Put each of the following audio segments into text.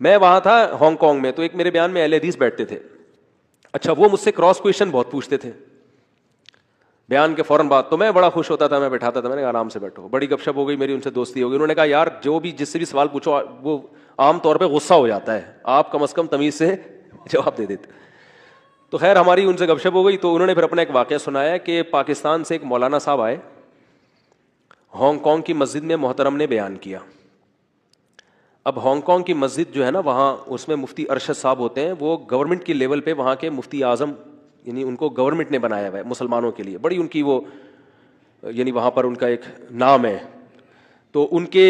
میں وہاں تھا ہانگ کانگ میں, تو ایک میرے بیان میں اہل حدیث بیٹھتے تھے. اچھا, وہ مجھ سے کراس کویشچن بہت پوچھتے تھے بیان کے فوراً بعد, تو میں بڑا خوش ہوتا تھا, میں بیٹھاتا تھا, میں نے کہا آرام سے بیٹھو. بڑی گپ شپ ہو گئی میری ان سے, دوستی ہو گئی. انہوں نے کہا یار جو بھی جس سے بھی سوال پوچھو وہ عام طور پہ غصہ ہو جاتا ہے, آپ کم از کم تمیز سے جواب دے دیتے. تو خیر ہماری ان سے گپ شپ ہو گئی. تو انہوں نے پھر اپنا ایک واقعہ سنایا کہ پاکستان سے ایک مولانا صاحب آئے, ہانگ کانگ کی مسجد میں محترم نے بیان کیا. اب ہانگ کانگ کی مسجد جو ہے نا, وہاں اس میں مفتی ارشد صاحب ہوتے ہیں, وہ گورنمنٹ کی لیول پہ وہاں کے مفتی اعظم, یعنی ان کو گورنمنٹ نے بنایا ہوا ہے مسلمانوں کے لیے, بڑی ان کی وہ یعنی وہاں پر ان کا ایک نام ہے. تو ان کے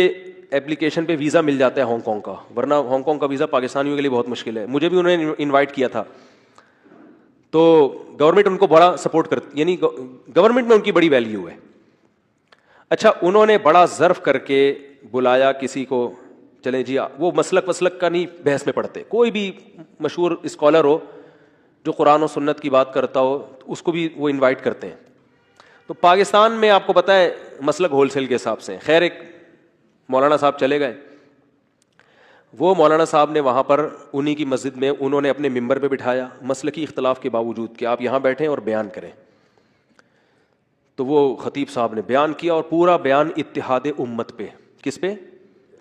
ایپلیکیشن پہ ویزا مل جاتا ہے ہانگ کانگ کا, ورنہ ہانگ کانگ کا ویزا پاکستانیوں کے لیے بہت مشکل ہے. مجھے بھی انہوں نے انوائٹ کیا تھا. تو گورنمنٹ ان کو بڑا سپورٹ کرتی, یعنی گورنمنٹ میں ان کی بڑی ویلیو ہے. اچھا, انہوں نے بڑا ظرف کر کے بلایا کسی کو, چلیں جی وہ مسلک وسلک کا نہیں بحث میں پڑھتے, کوئی بھی مشہور اسکالر ہو جو قرآن و سنت کی بات کرتا ہو اس کو بھی وہ انوائٹ کرتے ہیں. تو پاکستان میں آپ کو پتہ ہے مسلک ہول سیل کے حساب سے. خیر ایک مولانا صاحب چلے گئے, وہ مولانا صاحب نے وہاں پر انہی کی مسجد میں انہوں نے اپنے ممبر پہ بٹھایا, مسلکی اختلاف کے باوجود کہ آپ یہاں بیٹھیں اور بیان کریں. تو وہ خطیب صاحب نے بیان کیا, اور پورا بیان اتحاد امت پہ. کس پہ؟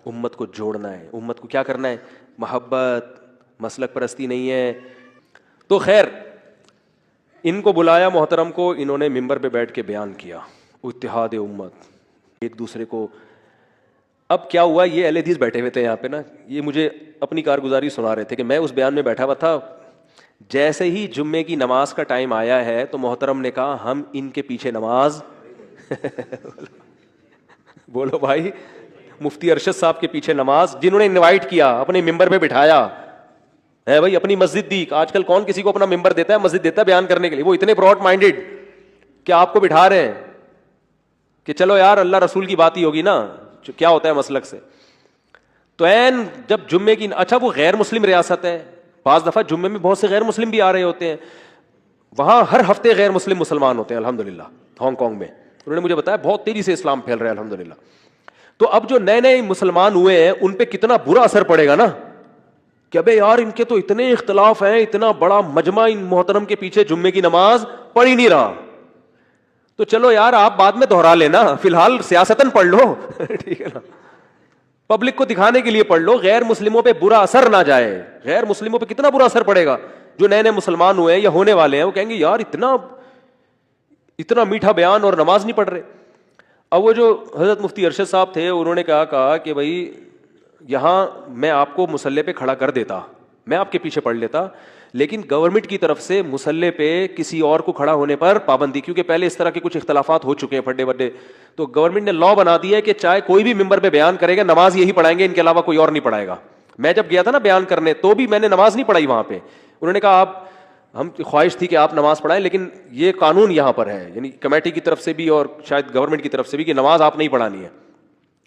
امت کو جوڑنا ہے, امت کو کیا کرنا ہے, محبت, مسلک پرستی نہیں ہے. تو خیر ان کو بلایا محترم کو, انہوں نے ممبر پہ بیٹھ کے بیان کیا اتحاد امت, ایک دوسرے کو. اب کیا ہوا, یہ اہل حدیث بیٹھے ہوئے تھے یہاں پہ نا, یہ مجھے اپنی کارگزاری سنا رہے تھے کہ میں اس بیان میں بیٹھا ہوا تھا. جیسے ہی جمعے کی نماز کا ٹائم آیا ہے تو محترم نے کہا ہم ان کے پیچھے نماز بولو بھائی, مفتی ارشد صاحب کے پیچھے نماز, جنہوں نے انوائٹ کیا اپنے ممبر پہ بٹھایا ہے بھائی, اپنی مسجد دی. آج کل کون کسی کو اپنا ممبر دیتا ہے, مسجد دیتا ہے بیان کرنے کے لیے. وہ اتنے براڈ مائنڈیڈ کہ آپ کو بٹھا رہے ہیں کہ چلو یار اللہ رسول کی بات ہی ہوگی نا, کیا ہوتا ہے مسلک سے. تو این جب جمعے کی, اچھا وہ غیر مسلم ریاست ہے, بعض دفعہ جمعے میں بہت سے غیر مسلم بھی آ رہے ہوتے ہیں, وہاں ہر ہفتے غیر مسلم مسلمان ہوتے ہیں الحمدللہ. ہانگ کانگ میں انہوں نے مجھے بتایا بہت تیزی سے اسلام پھیل رہا ہے الحمدللہ. تو اب جو نئے نئے مسلمان ہوئے ہیں ان پہ کتنا برا اثر پڑے گا نا, کہ ابے یار ان کے تو اتنے اختلاف ہیں, اتنا بڑا مجمع ان محترم کے پیچھے جمعے کی نماز پڑھ ہی نہیں رہا. تو چلو یار آپ بعد میں دہرا لینا, فی الحال سیاستن پڑھ لو ٹھیک ہے نا, پبلک کو دکھانے کے لیے پڑھ لو, غیر مسلموں پہ برا اثر نہ جائے. غیر مسلموں پہ کتنا برا اثر پڑے گا, جو نئے نئے مسلمان ہوئے ہیں یا ہونے والے ہیں, وہ کہیں گے یار اتنا میٹھا بیان اور نماز نہیں پڑھ رہے. اب وہ جو حضرت مفتی ارشد صاحب تھے انہوں نے کہا کہ بھائی یہاں میں آپ کو مصلی پہ کھڑا کر دیتا, میں آپ کے پیچھے پڑھ لیتا, لیکن گورنمنٹ کی طرف سے مصلی پہ کسی اور کو کھڑا ہونے پر پابندی, کیونکہ پہلے اس طرح کے کچھ اختلافات ہو چکے ہیں پھڈے وڈے. تو گورنمنٹ نے لا بنا دیا ہے کہ چاہے کوئی بھی ممبر پہ بیان کرے گا نماز یہی پڑھائیں گے, ان کے علاوہ کوئی اور نہیں پڑھائے گا. میں جب گیا تھا نا بیان کرنے تو بھی میں نے نماز نہیں پڑھائی وہاں پہ. انہوں نے کہا آپ, ہم خواہش تھی کہ آپ نماز پڑھائیں, لیکن یہ قانون یہاں پر ہے, یعنی کمیٹی کی طرف سے بھی اور شاید گورنمنٹ کی طرف سے بھی, کہ نماز آپ نہیں پڑھانی ہے.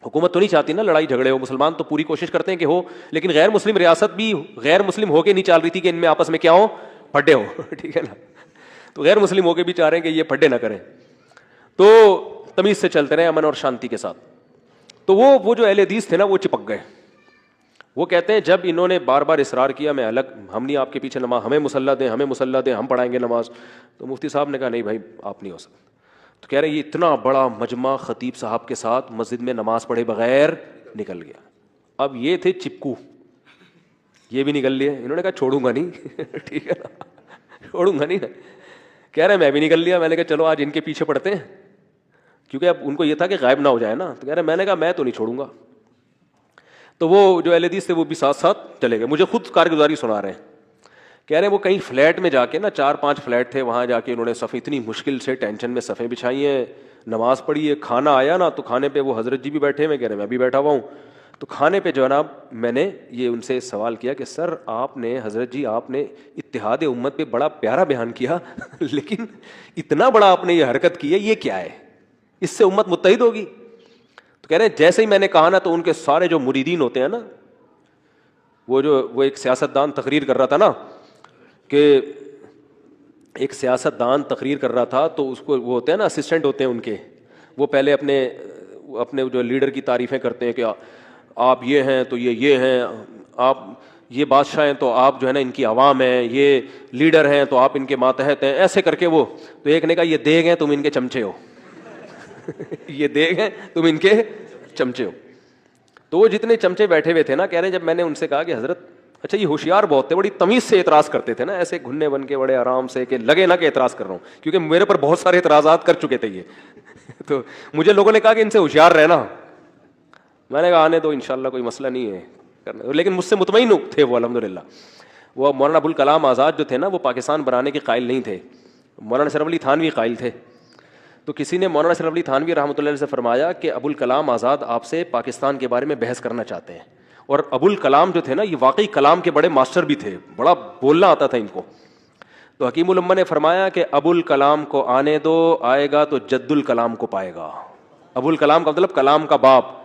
حکومت تو نہیں چاہتی نا لڑائی جھگڑے ہو, مسلمان تو پوری کوشش کرتے ہیں کہ ہو, لیکن غیر مسلم ریاست بھی غیر مسلم ہو کے نہیں چال رہی تھی کہ ان میں آپس میں کیا ہو, پھڈے ہو ٹھیک ہے نا. تو غیر مسلم ہو کے بھی چاہ رہے ہیں کہ یہ پھڈے نہ کریں, تو تمیز سے چلتے رہے امن اور شانتی کے ساتھ. تو وہ جو اہل حدیث تھے نا وہ چپک گئے. وہ کہتے ہیں جب انہوں نے بار بار اصرار کیا میں الگ, ہم نہیں آپ کے پیچھے نماز, ہمیں مصلی دیں, ہمیں مصلی دیں, ہم پڑھائیں گے نماز. تو مفتی صاحب نے کہا نہیں بھائی آپ نہیں ہو سکتے. تو کہہ رہے ہیں یہ اتنا بڑا مجمع خطیب صاحب کے ساتھ مسجد میں نماز پڑھے بغیر نکل گیا. اب یہ تھے چپکو, یہ بھی نکل لیے. انہوں نے کہا چھوڑوں گا نہیں ٹھیک ہے نا, چھوڑوں گا نہیں. کہہ رہے میں بھی نکل لیا. میں نے کہا چلو آج ان کے پیچھے پڑھتے ہیں, کیونکہ اب ان کو یہ تھا کہ غائب نہ ہو جائے نا. تو کہہ رہے میں نے کہا میں تو نہیں چھوڑوں گا. تو وہ جو اہل حدیث تھے وہ بھی ساتھ ساتھ چلے گئے. مجھے خود کارگزاری سنا رہے ہیں, کہہ رہے ہیں وہ کہیں فلیٹ میں جا کے نا, 4-5 فلیٹ تھے, وہاں جا کے انہوں نے صفیں اتنی مشکل سے ٹینشن میں صفیں بچھائی ہیں, نماز پڑھی ہے. کھانا آیا نا تو کھانے پہ وہ حضرت جی بھی بیٹھے ہوئے, کہہ رہے میں بھی بیٹھا ہوا ہوں. تو کھانے پہ جناب میں نے یہ ان سے سوال کیا کہ سر آپ نے, حضرت جی آپ نے اتحاد امت پہ بڑا پیارا بیان کیا لیکن اتنا بڑا آپ نے یہ حرکت کی ہے, یہ کیا ہے, اس سے امت متحد ہوگی؟ تو کہہ رہے ہیں جیسے ہی میں نے کہا نا تو ان کے سارے جو مریدین ہوتے ہیں نا, وہ ایک سیاستدان تقریر کر رہا تھا نا, کہ ایک سیاستدان تقریر کر رہا تھا تو اس کو وہ ہوتے ہیں نا اسسٹنٹ ہوتے ہیں ان کے, وہ پہلے اپنے جو لیڈر کی تعریفیں کرتے ہیں کہ آپ یہ ہیں تو یہ ہیں، آپ یہ بادشاہ ہیں تو آپ جو ہے نا ان کی عوام ہیں، یہ لیڈر ہیں تو آپ ان کے ماتحت ہیں، ایسے کر کے وہ. تو ایک نے کہا یہ دیگ ہیں تم ان کے چمچے ہو. یہ دیگ ہیں تم ان کے چمچے ہو. تو وہ جتنے چمچے بیٹھے ہوئے تھے نا، کہہ رہے جب میں نے ان سے کہا کہ حضرت اچھا یہ ہوشیار بہت تھے، بڑی تمیز سے اعتراض کرتے تھے نا، ایسے گھننے بن کے بڑے آرام سے، کہ لگے نا کہ اعتراض کر رہا ہوں، کیونکہ میرے پر بہت سارے اعتراضات کر چکے تھے یہ. تو مجھے لوگوں نے کہا کہ ان سے ہوشیار رہنا. میں نے کہا آنے دو انشاءاللہ کوئی مسئلہ نہیں ہے کرنے، لیکن مجھ سے مطمئن تھے وہ الحمدللہ. وہ مولانا ابوالکلام آزاد جو تھے نا، وہ پاکستان بنانے کے قائل نہیں تھے، مولانا اشرف علی تھانوی قائل تھے. تو کسی نے مولانا اشرف علی تھانوی رحمۃ اللہ علیہ سے فرمایا کہ ابوالکلام آزاد آپ سے پاکستان کے بارے میں بحث کرنا چاہتے ہیں. اور ابوالکلام جو تھے نا، یہ واقعی کلام کے بڑے ماسٹر بھی تھے، بڑا بولنا آتا تھا ان کو. تو حکیم الامہ نے فرمایا کہ ابوالکلام کو آنے دو، آئے گا تو جد الکلام کو پائے گا. ابوالکلام کا مطلب کلام کا باپ.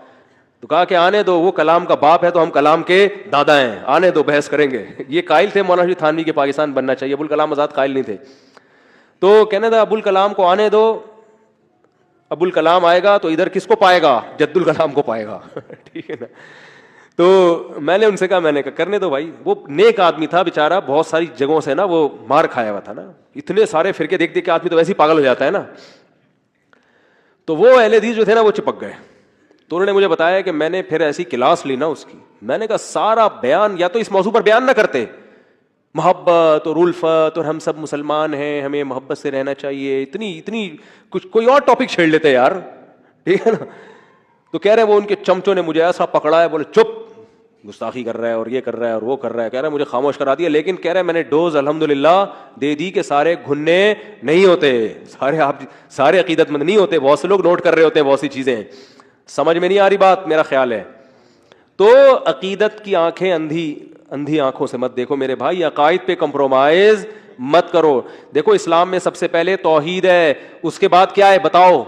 تو کہا کہ آنے دو، وہ کلام کا باپ ہے تو ہم کلام کے دادا ہیں، آنے دو بحث کریں گے. یہ قائل تھے مولانا تھانوی کے پاکستان بننا چاہیے، ابوالکلام آزاد قائل نہیں تھے. تو کہنے تھا ابوالکلام کو آنے دو، ابوالکلام آئے گا تو ادھر کس کو پائے گا؟ جد الکلام کو پائے گا. ٹھیک ہے نا. تو میں نے ان سے کہا، میں نے کہا کرنے دو بھائی. وہ نیک آدمی تھا بیچارہ، بہت ساری جگہوں سے نا وہ مار کھایا ہوا تھا نا، اتنے سارے فرقے دیکھ دیکھ کے آدمی تو ویسے ہی پاگل ہو جاتا ہے نا. تو وہ اہل حدیث جو تھے نا وہ چپک گئے. تو انہوں نے مجھے بتایا کہ میں نے پھر ایسی کلاس لی نا اس کی، میں نے کہا سارا بیان یا تو اس موضوع پر بیان نہ کرتے، محبت اور الفت اور ہم سب مسلمان ہیں، ہمیں محبت سے رہنا چاہیے، اتنی کچھ کوئی اور ٹاپک چھیڑ لیتے یار. ٹھیک ہے نا. تو کہہ رہے وہ ان کے چمچوں نے مجھے ایسا پکڑا ہے، بولے چپ، گستاخی کر رہا ہے اور یہ کر رہا ہے اور وہ کر رہا ہے. کہہ رہا ہے مجھے خاموش کرا دیا، لیکن کہہ رہے میں نے ڈوز الحمدللہ دے دی کہ سارے گھننے نہیں ہوتے، سارے عقیدت مند نہیں ہوتے. بہت سے لوگ نوٹ کر رہے ہوتے ہیں بہت سی چیزیں، سمجھ میں نہیں آ رہی بات، میرا خیال ہے. تو عقیدت کی آنکھیں اندھی آنکھوں سے مت دیکھو میرے بھائی، عقائد پہ کمپرومائز مت کرو. دیکھو اسلام میں سب سے پہلے توحید ہے، اس کے بعد کیا ہے بتاؤ؟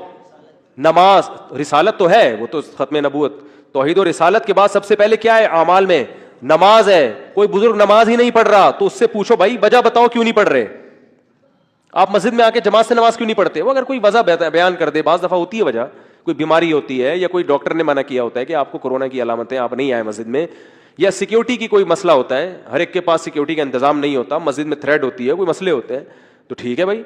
نماز. رسالت تو ہے، وہ تو ختم نبوت. توحید و رسالت کے بعد سب سے پہلے کیا ہے اعمال میں؟ نماز ہے. کوئی بزرگ نماز ہی نہیں پڑھ رہا تو اس سے پوچھو بھائی وجہ بتاؤ کیوں نہیں پڑھ رہے؟ آپ مسجد میں آ کے جماعت سے نماز کیوں نہیں پڑھتے؟ وہ اگر کوئی وجہ بیان کر دے، بعض دفعہ ہوتی ہے وجہ، کوئی بیماری ہوتی ہے یا کوئی ڈاکٹر نے منع کیا ہوتا ہے کہ آپ کو کورونا کی علامتیں، آپ نہیں آئے مسجد میں، یا سیکیورٹی کی کوئی مسئلہ ہوتا ہے، ہر ایک کے پاس سیکیورٹی کا انتظام نہیں ہوتا، مسجد میں تھریڈ ہوتی ہے، کوئی مسئلے ہوتے ہیں، تو ٹھیک ہے بھائی.